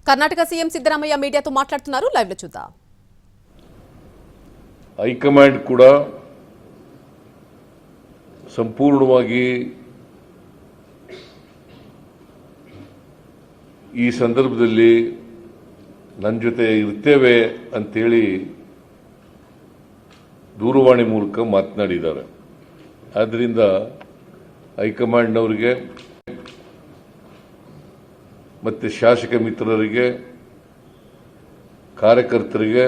Karnataka CM Siddaramaiah మీడియాతో మాట్లాడుతున్నారు. Live లో చూద్దాం. ಹೈಕಮಾಂಡ್ ಕೂಡ ಸಂಪೂರ್ಣವಾಗಿ ಈ ಸಂದರ್ಭದಲ್ಲಿ ನನ್ನ ಜೊತೆ ಇರ್ತೇವೆ ಅಂತೇಳಿ ದೂರವಾಣಿ ಮೂಲಕ ಮಾತನಾಡಿದ್ದಾರೆ. ಆದ್ದರಿಂದ ಹೈಕಮಾಂಡ್ನವರಿಗೆ ಮತ್ತು ಶಾಸಕ ಮಿತ್ರರಿಗೆ, ಕಾರ್ಯಕರ್ತರಿಗೆ,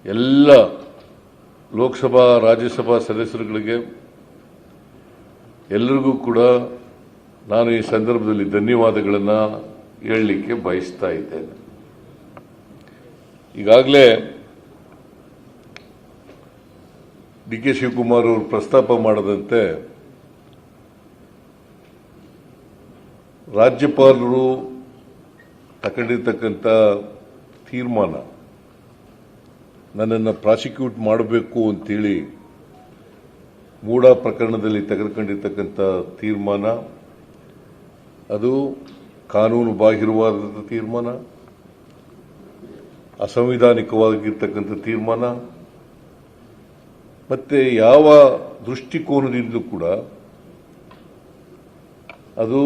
ಎಲ್ಲ ಲೋಕಸಭಾ ರಾಜ್ಯಸಭಾ ಸದಸ್ಯರುಗಳಿಗೆ ಎಲ್ಲರಿಗೂ ಕೂಡ ನಾನು ಈ ಸಂದರ್ಭದಲ್ಲಿ ಧನ್ಯವಾದಗಳನ್ನು ಹೇಳಲಿಕ್ಕೆ ಬಯಸ್ತಾ ಇದ್ದೇನೆ. ಈಗಾಗಲೇ ಡಿ.ಕೆ. ಶಿವಕುಮಾರ್ ಅವರು ಪ್ರಸ್ತಾಪ ಮಾಡದಂತೆ ರಾಜ್ಯಪಾಲರು ತಗೊಂಡಿರ್ತಕ್ಕಂಥ ತೀರ್ಮಾನ ನನ್ನನ್ನು ಪ್ರಾಸಿಕ್ಯೂಟ್ ಮಾಡಬೇಕು ಅಂತೇಳಿ ಮೂಡ ಪ್ರಕರಣದಲ್ಲಿ ತೆಗೆದುಕೊಂಡಿರ್ತಕ್ಕಂಥ ತೀರ್ಮಾನ ಅದು ಕಾನೂನು ಬಾಹಿರವಾದ ತೀರ್ಮಾನ, ಅಸಂವಿಧಾನಿಕವಾಗಿರ್ತಕ್ಕಂಥ ತೀರ್ಮಾನ, ಮತ್ತೆ ಯಾವ ದೃಷ್ಟಿಕೋನದಿಂದಲೂ ಕೂಡ ಅದು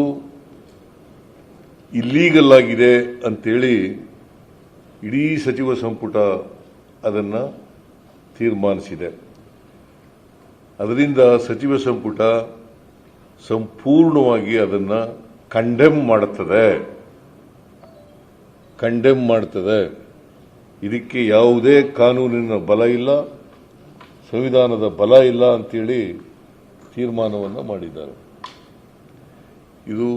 ಇಲ್ಲೀಗಲ್ ಆಗಿದೆ ಅಂತೇಳಿ ಇಡೀ ಸಚಿವ ಸಂಪುಟ ಅದನ್ನು ತೀರ್ಮಾನಿಸಿದೆ. ಅದರಿಂದ ಸಚಿವ ಸಂಪುಟ ಸಂಪೂರ್ಣವಾಗಿ ಅದನ್ನು ಕಂಡೆಮ್ ಮಾಡುತ್ತದೆ. ಇದಕ್ಕೆ ಯಾವುದೇ ಕಾನೂನಿನ ಬಲ ಇಲ್ಲ, ಸಂವಿಧಾನದ ಬಲ ಇಲ್ಲ ಅಂತೇಳಿ ತೀರ್ಮಾನವನ್ನು ಮಾಡಿದ್ದಾರೆ. ಇದು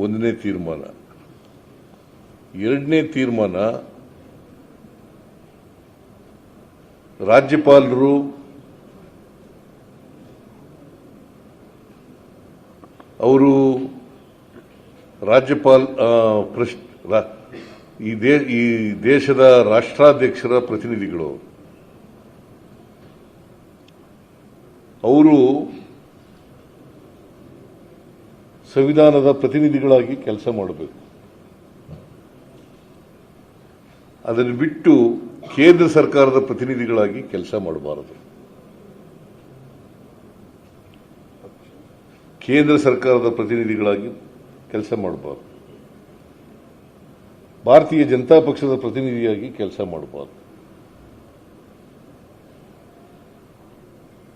ಒಂದನೇ ತೀರ್ಮಾನ. ಎರಡನೇ ತೀರ್ಮಾನ, ರಾಜ್ಯಪಾಲರು ಅವರು ಈ ದೇಶದ ರಾಷ್ಟ್ರಾಧ್ಯಕ್ಷರ ಪ್ರತಿನಿಧಿಗಳು, ಅವರು ಸಂವಿಧಾನದ ಪ್ರತಿನಿಧಿಗಳಾಗಿ ಕೆಲಸ ಮಾಡಬೇಕು. ಅದನ್ನು ಬಿಟ್ಟು ಕೇಂದ್ರ ಸರ್ಕಾರದ ಪ್ರತಿನಿಧಿಗಳಾಗಿ ಕೆಲಸ ಮಾಡಬಾರದು. ಕೇಂದ್ರ ಸರ್ಕಾರದ ಪ್ರತಿನಿಧಿಗಳಾಗಿ ಕೆಲಸ ಮಾಡಬಾರದು. ಭಾರತೀಯ ಜನತಾ ಪಕ್ಷದ ಪ್ರತಿನಿಧಿಯಾಗಿ ಕೆಲಸ ಮಾಡಬಾರದು.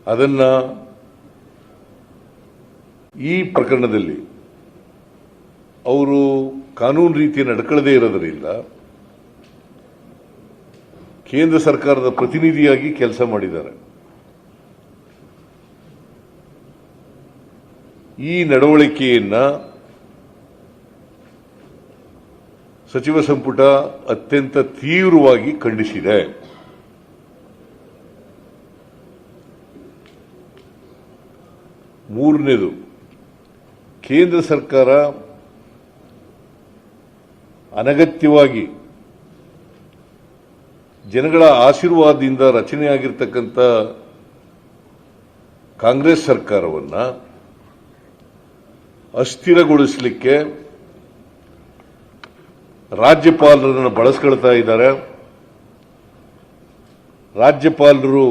ಅದನ್ನ ಈ ಪ್ರಕರಣದಲ್ಲಿ ಅವರು ಕಾನೂನು ರೀತಿ ನಡ್ಕೊಳ್ಳದೇ ಇರೋದರಿಂದ ಕೇಂದ್ರ ಸರ್ಕಾರದ ಪ್ರತಿನಿಧಿಯಾಗಿ ಕೆಲಸ ಮಾಡಿದ್ದಾರೆ. ಈ ನಡವಳಿಕೆಯನ್ನ ಸಚಿವ ಸಂಪುಟ ಅತ್ಯಂತ ತೀವ್ರವಾಗಿ ಖಂಡಿಸಿದೆ. ಮೂರನೇದು, ಕೇಂದ್ರ ಸರ್ಕಾರ ಅನಗತ್ಯವಾಗಿ ಜನಗಳ ಆಶೀರ್ವಾದದಿಂದ ರಚನೆಯಾಗಿರ್ತಕ್ಕಂಥ ಕಾಂಗ್ರೆಸ್ ಸರ್ಕಾರವನ್ನು ಅಸ್ಥಿರಗೊಳಿಸಲಿಕ್ಕೆ ರಾಜ್ಯಪಾಲರನ್ನು ಬಳಸ್ಕೊಳ್ತಾ ಇದ್ದಾರೆ. ರಾಜ್ಯಪಾಲರು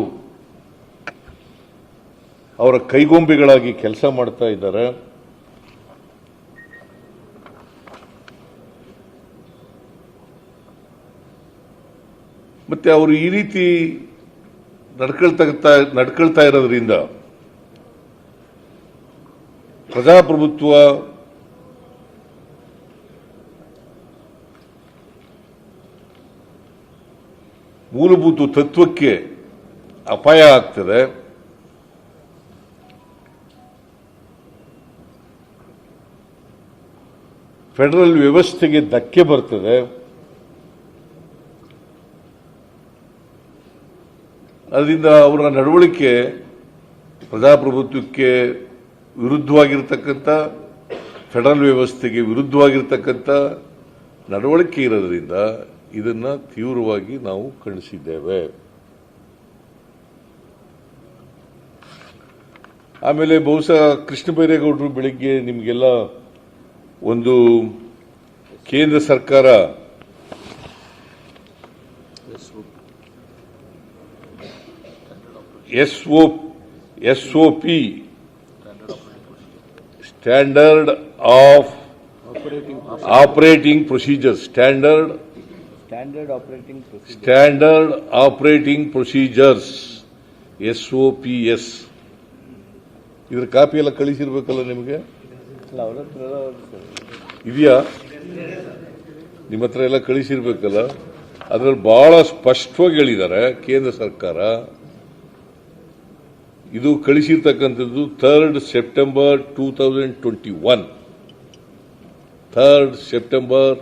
ಅವರ ಕೈಗೊಂಬೆಗಳಾಗಿ ಕೆಲಸ ಮಾಡ್ತಾ ಇದ್ದಾರೆ. ಮತ್ತೆ ಅವರು ಈ ರೀತಿ ನಡ್ಕೊಳ್ತಾ ಇರೋದ್ರಿಂದ ಪ್ರಜಾಪ್ರಭುತ್ವ ಮೂಲಭೂತ ತತ್ವಕ್ಕೆ ಅಪಾಯ ಆಗ್ತದೆ. ಫೆಡರಲ್ ವ್ಯವಸ್ಥೆಗೆ ಧಕ್ಕೆ ಬರ್ತದೆ. ಅದರಿಂದ ಅವರ ನಡವಳಿಕೆ ಪ್ರಜಾಪ್ರಭುತ್ವಕ್ಕೆ ವಿರುದ್ಧವಾಗಿರ್ತಕ್ಕಂಥ, ಫೆಡರಲ್ ವ್ಯವಸ್ಥೆಗೆ ವಿರುದ್ಧವಾಗಿರ್ತಕ್ಕಂಥ ನಡವಳಿಕೆ ಇರೋದ್ರಿಂದ ಇದನ್ನು ತೀವ್ರವಾಗಿ ನಾವು ಖಂಡಿಸಿದ್ದೇವೆ. ಆಮೇಲೆ ಬಹುಶಃ ಕೃಷ್ಣ ಬೈರೇಗೌಡರು ಬೆಳಿಗ್ಗೆ ನಿಮಗೆಲ್ಲ ಒಂದು ಕೇಂದ್ರ ಸರ್ಕಾರ SOP standard of operating procedure standard operating procedures SOPS ಇದ್ರ ಕಾಪಿ ಎಲ್ಲ ಕಳಿಸಿರ್ಬೇಕಲ್ಲ ನಿಮಗೆ ಇದೆಯಾ ನಿಮ್ಮ ಹತ್ರ ಎಲ್ಲ ಕಳಿಸಿರ್ಬೇಕಲ್ಲ ಅದರಲ್ಲಿ ಬಹಳ ಸ್ಪಷ್ಟವಾಗಿ ಹೇಳಿದ್ದಾರೆ ಕೇಂದ್ರ ಸರ್ಕಾರ ಇದು ಕಳಿಸಿರ್ತಕ್ಕಂಥದ್ದು 3rd ಸೆಪ್ಟೆಂಬರ್ 2021 3rd ಸೆಪ್ಟೆಂಬರ್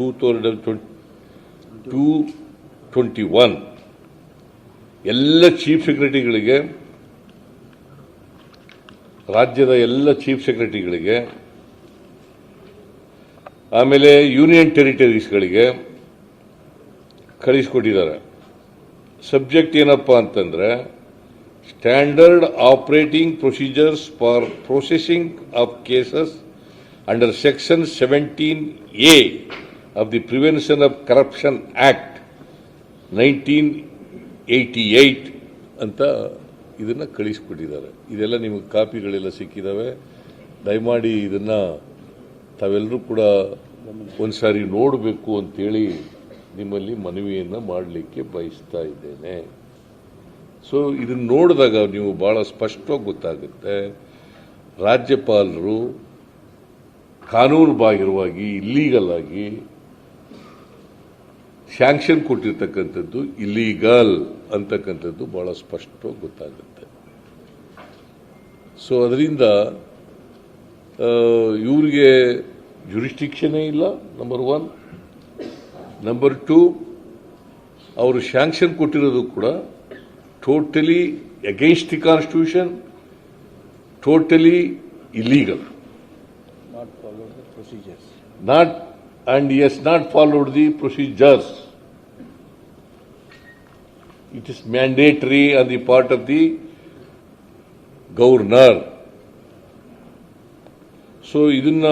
2021 ಎಲ್ಲ ಚೀಫ್ ಸೆಕ್ರೆಟರಿಗಳಿಗೆ ರಾಜ್ಯದ ಎಲ್ಲ ಚೀಫ್ ಸೆಕ್ರೆಟರಿಗಳಿಗೆ ಆಮೇಲೆ ಯೂನಿಯನ್ ಟೆರಿಟರೀಸ್ಗಳಿಗೆ ಕಳಿಸಿಕೊಟ್ಟಿದ್ದಾರೆ. ಸಬ್ಜೆಕ್ಟ್ ಏನಪ್ಪಾ ಅಂತಂದ್ರೆ standard operating procedures for processing of cases under section 17A of the prevention of corruption act 1988 ಅಂತ ಇದನ್ನ ಕಳಿಸಿಕೊಟ್ಟಿದ್ದಾರೆ. ಇದೆಲ್ಲ ನಿಮಗೆ ಕಾಪಿಗಳೆಲ್ಲ ಸಿಕ್ಕಿದಾವೆ. ದಯಮಾಡಿ ಇದನ್ನ ತಾವೆಲ್ಲರೂ ಕೂಡ ಒಂದ್ಸಾರಿ ನೋಡಬೇಕು ಅಂತೇಳಿ ನಿಮ್ಮಲ್ಲಿ ಮನವಿಯನ್ನ ಮಾಡಲಿಕ್ಕೆ ಬಯಸ್ತಾ ಇದ್ದೇನೆ. ಸೊ ಇದನ್ನ ನೋಡಿದಾಗ ನೀವು ಬಹಳ ಸ್ಪಷ್ಟವಾಗಿ ಗೊತ್ತಾಗುತ್ತೆ ರಾಜ್ಯಪಾಲರು ಕಾನೂನು ಬಾಹಿರವಾಗಿ ಇಲ್ಲೀಗಲ್ ಆಗಿ ಸ್ಯಾಂಕ್ಷನ್ ಕೊಟ್ಟಿರ್ತಕ್ಕಂಥದ್ದು ಇಲ್ಲೀಗಲ್ ಅಂತಕ್ಕಂಥದ್ದು ಬಹಳ ಸ್ಪಷ್ಟವಾಗಿ ಗೊತ್ತಾಗುತ್ತೆ. ಸೊ ಅದರಿಂದ ಇವರಿಗೆ ಜುರಿಸ್ಟಿಕ್ಷನೇ ಇಲ್ಲ, ನಂಬರ್ 1. ನಂಬರ್ 2, ಅವರು ಸ್ಯಾಂಕ್ಷನ್ ಕೊಟ್ಟಿರೋದು ಕೂಡ totally against the constitution, totally illegal. Not followed the procedures. It is mandatory on the part of the governor. So ಇದನ್ನ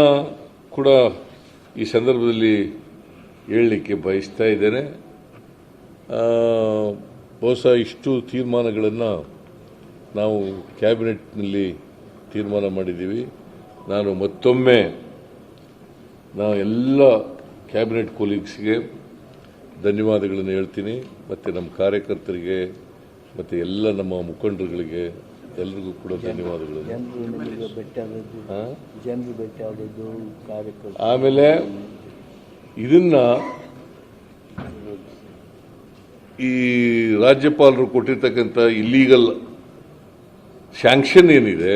ಕೂಡ ಈ ಸಂದರ್ಭದಲ್ಲಿ ಹೇಳಲಿಕ್ಕೆ ಬಯಸ್ತಾ ಇದ್ದೇನೆ. ಬಹುಶಃ ಇಷ್ಟು ತೀರ್ಮಾನಗಳನ್ನು ನಾವು ಕ್ಯಾಬಿನೆಟ್ನಲ್ಲಿ ತೀರ್ಮಾನ ಮಾಡಿದ್ದೀವಿ. ನಾನು ಮತ್ತೊಮ್ಮೆ ಎಲ್ಲ ಕ್ಯಾಬಿನೆಟ್ ಕೊಲೀಗ್ಸ್ಗೆ ಧನ್ಯವಾದಗಳನ್ನು ಹೇಳ್ತೀನಿ. ಮತ್ತು ನಮ್ಮ ಕಾರ್ಯಕರ್ತರಿಗೆ ಮತ್ತು ಎಲ್ಲ ನಮ್ಮ ಮುಖಂಡರುಗಳಿಗೆ ಎಲ್ರಿಗೂ ಕೂಡ ಧನ್ಯವಾದಗಳು. ಆಮೇಲೆ ಇದನ್ನ ಈ ರಾಜ್ಯಪಾಲರು ಕೊಟ್ಟಿರ್ತಕ್ಕಂಥ ಇಲ್ಲೀಗಲ್ ಸ್ಯಾಂಕ್ಷನ್ ಏನಿದೆ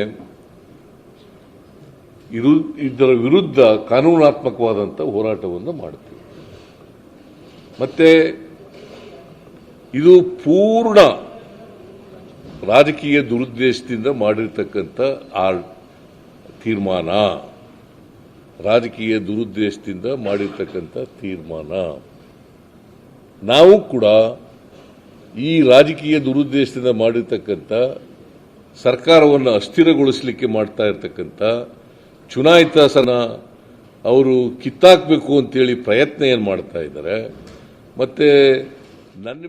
ಇದರ ವಿರುದ್ಧ ಕಾನೂನಾತ್ಮಕವಾದಂಥ ಹೋರಾಟವನ್ನು ಮಾಡ್ತೀವಿ. ಮತ್ತೆ ಇದು ಪೂರ್ಣ ರಾಜಕೀಯ ದುರುದ್ದೇಶದಿಂದ ಮಾಡಿರ್ತಕ್ಕಂಥ ತೀರ್ಮಾನ, ರಾಜಕೀಯ ದುರುದ್ದೇಶದಿಂದ ಮಾಡಿರ್ತಕ್ಕಂಥ ತೀರ್ಮಾನ. ನಾವು ಕೂಡ ಈ ರಾಜಕೀಯ ದುರುದ್ದೇಶದಿಂದ ಮಾಡಿರ್ತಕ್ಕಂಥ ಸರ್ಕಾರವನ್ನು ಅಸ್ಥಿರಗೊಳಿಸಲಿಕ್ಕೆ ಮಾಡ್ತಾ ಇರತಕ್ಕಂಥ ಚುನಾಯಿತ ಅವರು ಕಿತ್ತಾಕಬೇಕು ಅಂತೇಳಿ ಪ್ರಯತ್ನ ಏನು ಮಾಡ್ತಾ ಇದ್ದಾರೆ. ಮತ್ತೆ ನನ್ನ